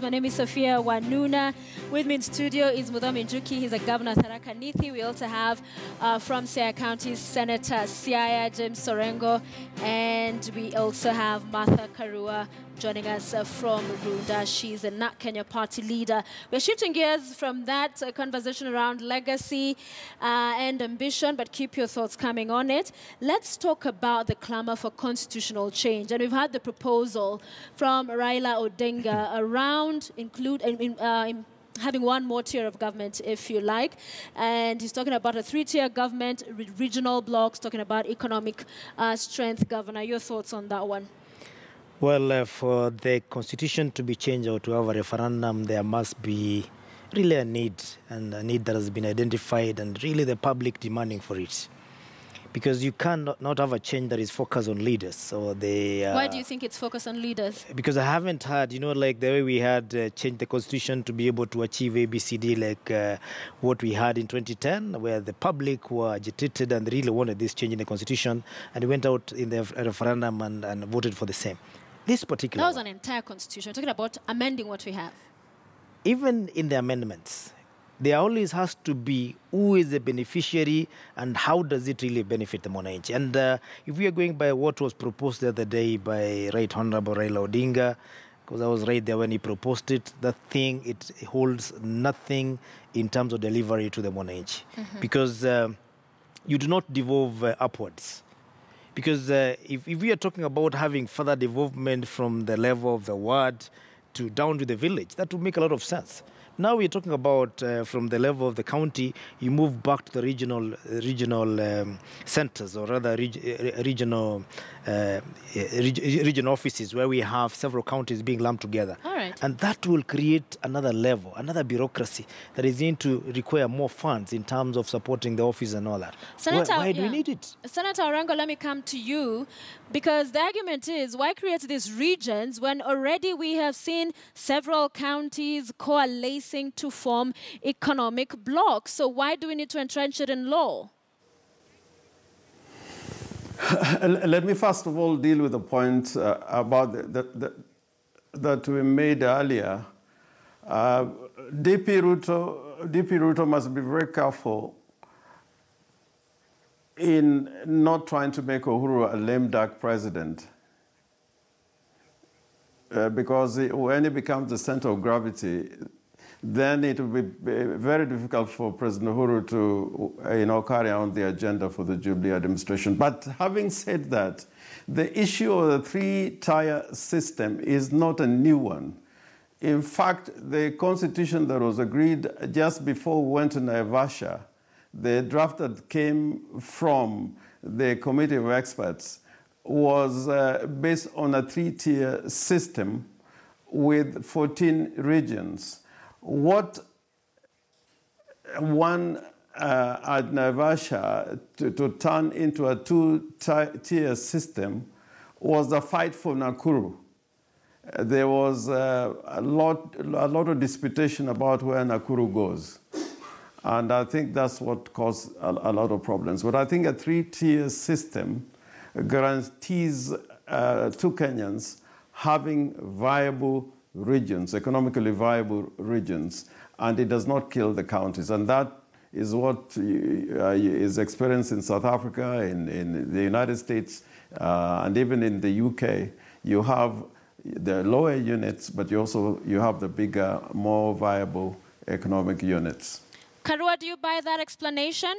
My name is Sophia Wanuna. With me in studio is Muthomi Njuki. He's a governor of Tharaka Nithi. We also have from Siaya County, Senator Siaya James Sorengo. And we also have Martha Karua joining us from Runda. She's a NAK Kenya party leader. We're shifting gears from that conversation around legacy and ambition, but keep your thoughts coming on it. Let's talk about the clamor for constitutional change. And we've had the proposal from Raila Odinga around having one more tier of government, if you like. And he's talking about a three-tier government, regional blocks, talking about economic strength. Governor, your thoughts on that one? Well, for the constitution to be changed or to have a referendum, there must be really a need, and a need that has been identified, and really the public demanding for it. Because you cannot not have a change that is focused on leaders. So why do you think it's focused on leaders? Because I haven't had, like the way we had changed the constitution to be able to achieve ABCD, like what we had in 2010, where the public were agitated and really wanted this change in the constitution, and went out in the referendum and voted for the same. This particular That was an entire constitution. We're talking about amending what we have. Even in the amendments, there always has to be who is the beneficiary and how does it really benefit the monarchy. And if we are going by what was proposed the other day by Right Honorable Raila Odinga, because I was right there when he proposed it, that thing, it holds nothing in terms of delivery to the monarchy. Because you do not devolve upwards. Because if we are talking about having further development from the level of the ward to down to the village, that would make a lot of sense. Now we're talking about from the level of the county, you move back to the regional centers, or rather regional offices, where we have several counties being lumped together. All right. And that will create another level, another bureaucracy that is going to require more funds in terms of supporting the office and all that. Senator, why do we need it? Senator Orengo, let me come to you, because the argument is, why create these regions when already we have seen several counties coalescing to form economic blocks? So why do we need to entrench it in law? Let me first of all deal with the point about that we made earlier. DP Ruto must be very careful in not trying to make Uhuru a lame duck president. Because when he becomes the center of gravity, then it will be very difficult for President Uhuru to carry on the agenda for the Jubilee administration. But having said that, the issue of the three-tier system is not a new one. In fact, the constitution that was agreed just before we went to Naivasha, the draft that came from the committee of experts, was based on a three-tier system with 14 regions. What one at Naivasha to turn into a two-tier system was the fight for Nakuru. There was a lot of disputation about where Nakuru goes. And I think that's what caused a lot of problems. But I think a three-tier system guarantees to Kenyans having viable regions, economically viable regions, and it does not kill the counties. And that is what is experienced in South Africa, in the United States, and even in the UK. You have the lower units, but you have the bigger, more viable economic units. Karua, do you buy that explanation?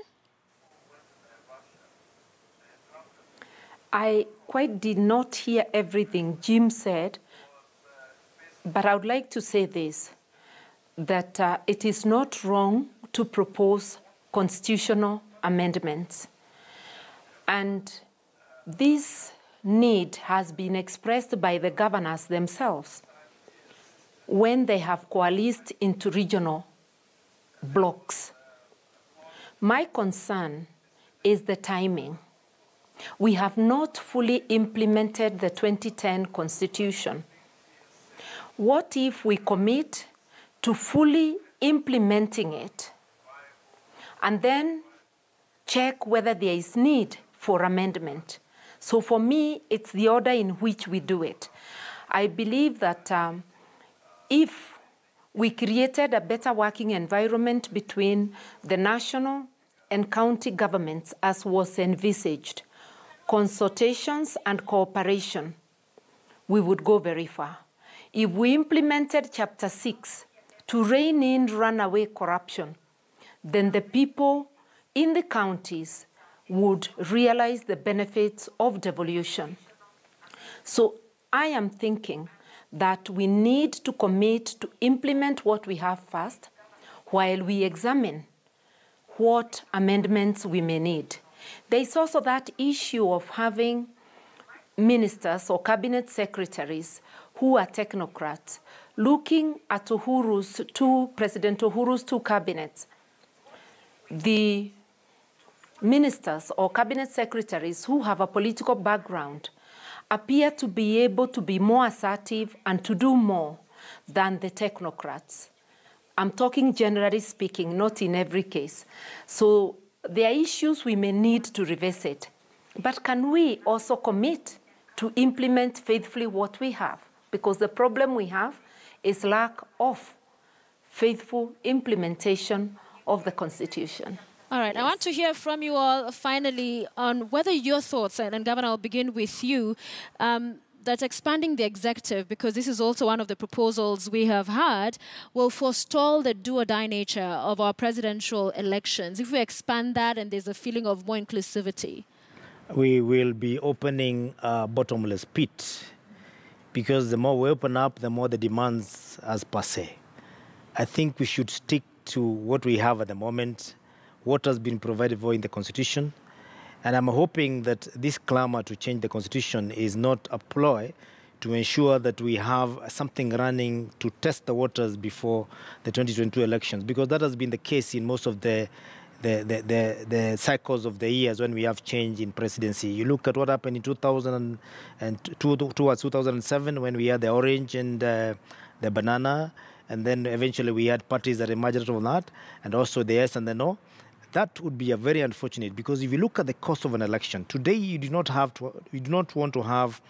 I quite did not hear everything Jim said, but I would like to say this, that it is not wrong to propose constitutional amendments. And this need has been expressed by the governors themselves when they have coalesced into regional blocks. My concern is the timing. We have not fully implemented the 2010 Constitution. What if we commit to fully implementing it and then check whether there is need for amendment? So for me, it's the order in which we do it. I believe that if We created a better working environment between the national and county governments as was envisaged. Consultations and cooperation, we would go very far. If we implemented Chapter 6 to rein in runaway corruption, then the people in the counties would realize the benefits of devolution. So I am thinking that we need to commit to implement what we have first while we examine what amendments we may need. There is also that issue of having ministers or cabinet secretaries who are technocrats. Looking at President Uhuru's two cabinets, the ministers or cabinet secretaries who have a political background appear to be able to be more assertive and to do more than the technocrats. I'm talking generally speaking, not in every case. So there are issues we may need to revisit. But can we also commit to implement faithfully what we have? Because the problem we have is lack of faithful implementation of the Constitution. All right, I want to hear from you all finally on whether your thoughts, and Governor, I'll begin with you, that expanding the executive, because this is also one of the proposals we have had, will forestall the do-or-die nature of our presidential elections. If we expand that and there's a feeling of more inclusivity. We will be opening a bottomless pit, because the more we open up, the more the demands as per se. I think we should stick to what we have at the moment, what has been provided for in the Constitution. And I'm hoping that this clamor to change the Constitution is not a ploy to ensure that we have something running to test the waters before the 2022 elections, because that has been the case in most of the cycles of the years when we have change in presidency. You look at what happened in 2002 towards 2007 when we had the orange and the banana, and then eventually we had parties that emerged from that, and also the yes and the no. That would be a very unfortunate, because if you look at the cost of an election, today you do not want to have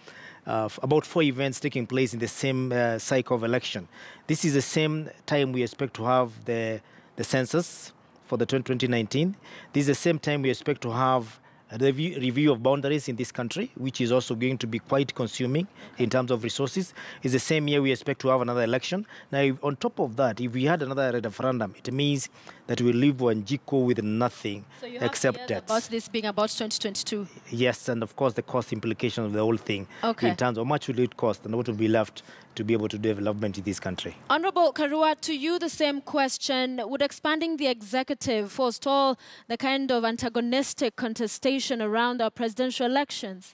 about 4 events taking place in the same cycle of election. This is the same time we expect to have the census for the 2019. This is the same time we expect to have a review of boundaries in this country, which is also going to be quite consuming in terms of resources. It's the same year we expect to have another election. Now, on top of that, if we had another referendum, it means that we leave Wanjiko with nothing except debt. About this being about 2022. Yes, and of course the cost implication of the whole thing in terms of how much will it cost and what will be left to be able to do development in this country. Honorable Karua, to you the same question. Would expanding the executive forestall the kind of antagonistic contestation around our presidential elections?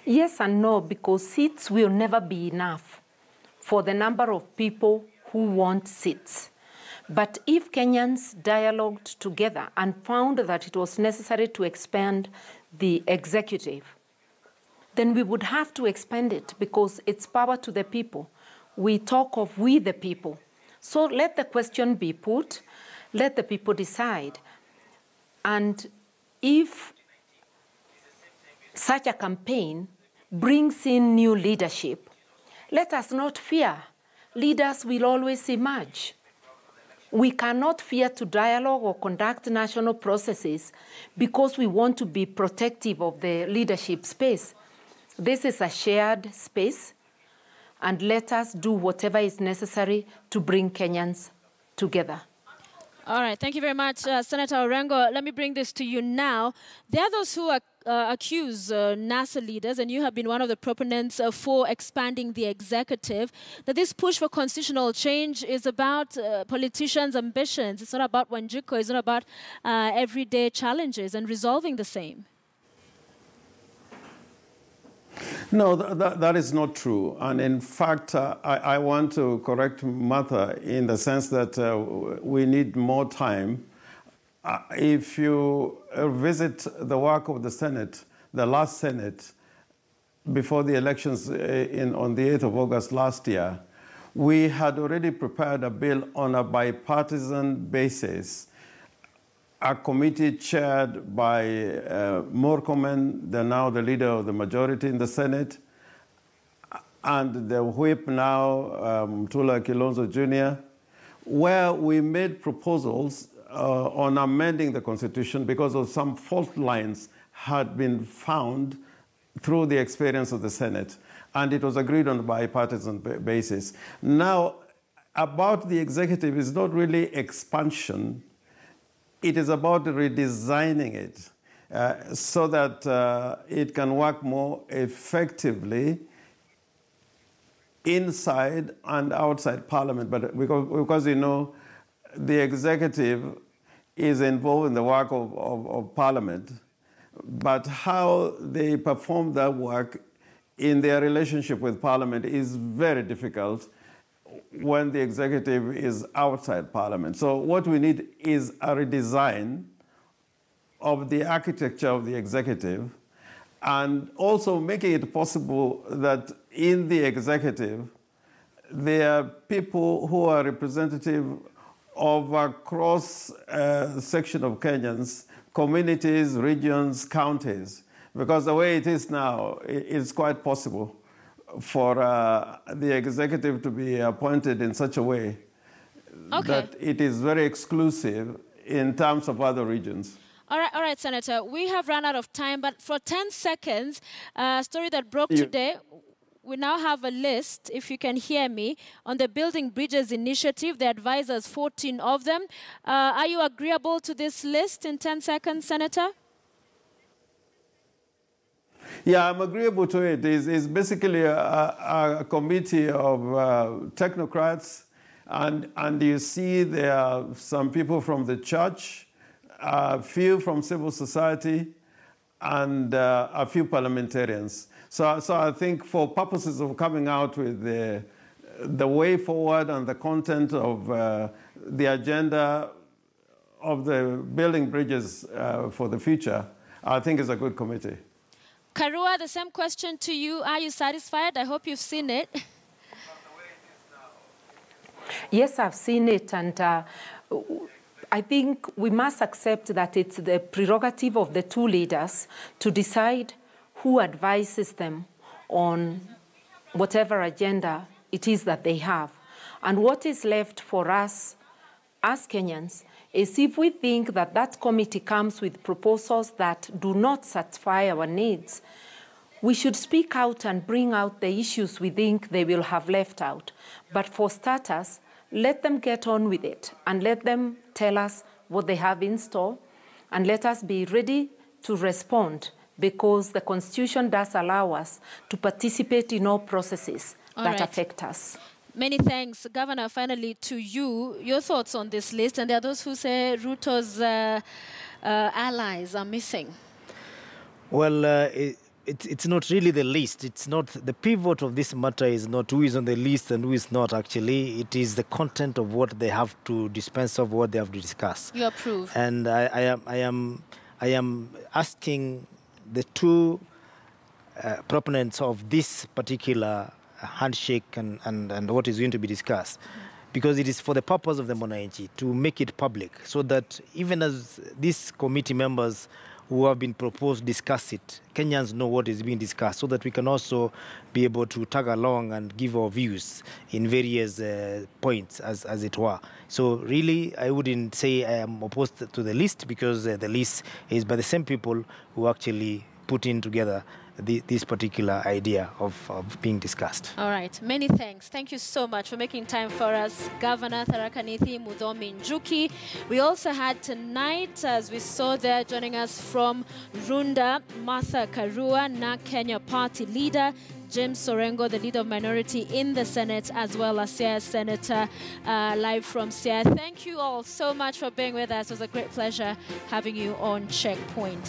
Yes and no, because seats will never be enough for the number of people who want seats. But if Kenyans dialogued together and found that it was necessary to expand the executive, then we would have to expand it, because it's power to the people. We talk of we the people. So let the question be put, let the people decide. And if such a campaign brings in new leadership, let us not fear. Leaders will always emerge. We cannot fear to dialogue or conduct national processes because we want to be protective of the leadership space. This is a shared space, and let us do whatever is necessary to bring Kenyans together. All right, thank you very much, Senator Orengo. Let me bring this to you now. There are those who accuse NASA leaders, and you have been one of the proponents for expanding the executive, that this push for constitutional change is about politicians' ambitions. It's not about Wanjiko, it's not about everyday challenges and resolving the same. No, that is not true. And in fact, I want to correct Martha in the sense that we need more time. If you visit the work of the Senate, the last Senate, before the elections on the 8th of August last year, we had already prepared a bill on a bipartisan basis. A committee chaired by Murkomen, now the leader of the majority in the Senate, and the whip now, Mtula Kilonzo Jr., where we made proposals on amending the Constitution because of some fault lines had been found through the experience of the Senate, and it was agreed on a bipartisan basis. Now, about the executive is not really expansion, it is about redesigning it so that it can work more effectively inside and outside Parliament. But because you know, the executive is involved in the work of Parliament, but how they perform that work in their relationship with Parliament is very difficult when the executive is outside Parliament. So what we need is a redesign of the architecture of the executive, and also making it possible that in the executive, there are people who are representative of a cross section of Kenyans, communities, regions, counties. Because the way it is now, it's quite possible for the executive to be appointed in such a way that it is very exclusive in terms of other regions. All right, Senator. We have run out of time, but for 10 seconds, a story that broke today, we now have a list, if you can hear me, on the Building Bridges Initiative. The advisors, 14 of them. Are you agreeable to this list in 10 seconds, Senator? Yeah, I'm agreeable to it. It's basically a committee of technocrats, and you see there are some people from the church, a few from civil society, and a few parliamentarians. So I think for purposes of coming out with the way forward and the content of the agenda of the building bridges for the future, I think it's a good committee. Karua, the same question to you. Are you satisfied? I hope you've seen it. Yes, I've seen it, and I think we must accept that it's the prerogative of the two leaders to decide who advises them on whatever agenda it is that they have. And what is left for us as Kenyans is if we think that that committee comes with proposals that do not satisfy our needs, we should speak out and bring out the issues we think they will have left out. But for starters, let them get on with it and let them tell us what they have in store, and let us be ready to respond, because the Constitution does allow us to participate in all processes that affect us. Many thanks. Governor, finally to you, your thoughts on this list. And there are those who say Ruto's allies are missing. Well, it's not really the list. It's not the pivot of this matter is not who is on the list and who is not, actually. It is the content of what they have to dispense of, what they have to discuss. You approve. And I am asking the two proponents of this particular handshake and what is going to be discussed, because it is for the purpose of the Mwananchi to make it public, so that even as these committee members who have been proposed discuss it, Kenyans know what is being discussed, so that we can also be able to tag along and give our views in various points, as it were. So really, I wouldn't say I am opposed to the list, because the list is by the same people who actually put in together this particular idea of being discussed. All right. Many thanks. Thank you so much for making time for us, Governor Tharaka Nithi Muthomi Njuki. We also had tonight, as we saw there, joining us from Runda, Martha Karua, NA Kenya Party leader, James Sorengo, the leader of minority in the Senate, as well as Siaya Senator, live from Siaya. Thank you all so much for being with us. It was a great pleasure having you on Checkpoint.